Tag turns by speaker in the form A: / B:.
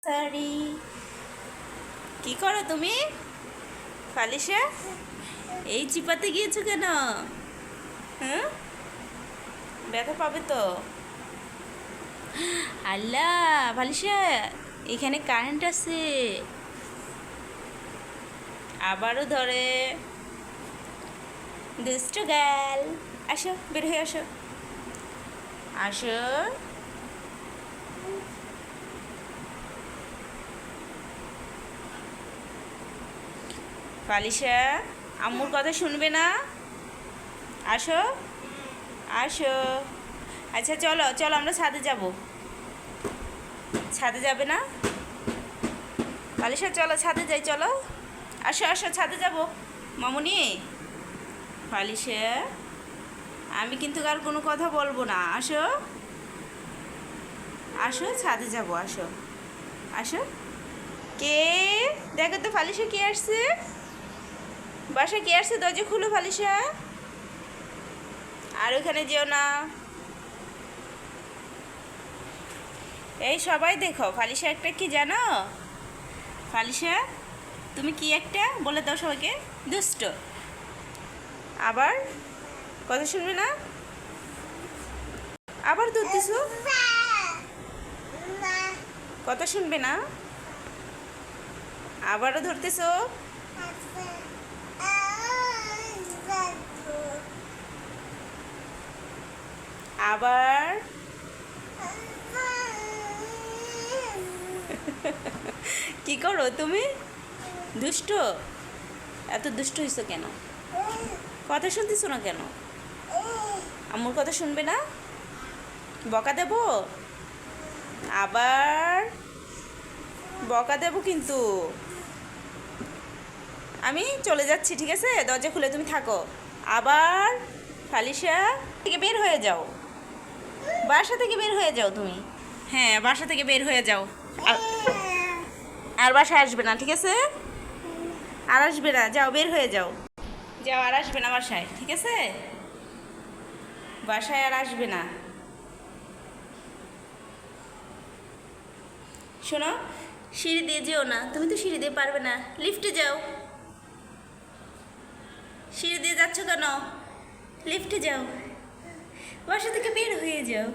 A: Sorry. কি করো তুমি ফালিশা? এই চিপাতে গিয়েছো কেন? হ্যাঁ, ব্যথা পাবে তো। আল্লাহ ফালিশা, এখানে কারেন্ট আছে। আবারও ধরে। দুষ্ট গাল, আসো বের হয়ে আসো। আসো। ফালিশা, আম্মুর কথা শুনবে না? আসো আসো। আচ্ছা চলো চলো, আমরা ছাদে যাব। ছাদে যাবে না? ফালিশা চলো ছাদে যাই, চলো। আসো আসো, ছাদে যাব মামুনি। ফালিশা, আমি কিন্তু আর কোনো কথা বলবো না। আসো আসো, ছাদে যাব, আসো আসো। কে? দেখো তো ফালিশা, কে আসছে? বাসায় কে আসছে? দরজা খুলো ফালিশা। আর ওখানে যেও না। এই সবাই দেখো, ফালিশা একটা কি জানো? ফালিশা, তুমি কি একটা বলে দাও সবাইকে। দুষ্ট। আবার কথা শুনবে না? আবার ধরতেছো, কথা শুনবে না? আবারও ধরতেছো। আবার কি করো তুমি? দুষ্ট, এত দুষ্ট হইছো কেন? কথা শুনতেছো না কেন? আম্মুর কথা শুনবে না? বকা দেব? আবার বকা দেব কিন্তু। আমি চলে যাচ্ছি, ঠিক আছে? দরজা খুলে তুমি থাকো। আবার ফালিশা, থেকে বের হয়ে যাও। বাসা থেকে বের হয়ে যাও তুমি। হ্যাঁ, বাসা থেকে বের হয়ে যাও। আর আর বাসায় আসবে না, ঠিক আছে? আর আসবে না, যাও বের হয়ে যাও। যাও, আর আসবে না বাসায়, ঠিক আছে? বাসায় আর আসবে না। শোনো, সিঁড়ি দিয়ে যেও না, তুমি তো সিঁড়ি দিয়ে পারবে না। লিফটে যাও। সিঁড়ি দিয়ে যাচ্ছ কেন? লিফটে যাও। বাসা থেকে বের হয়ে যাও।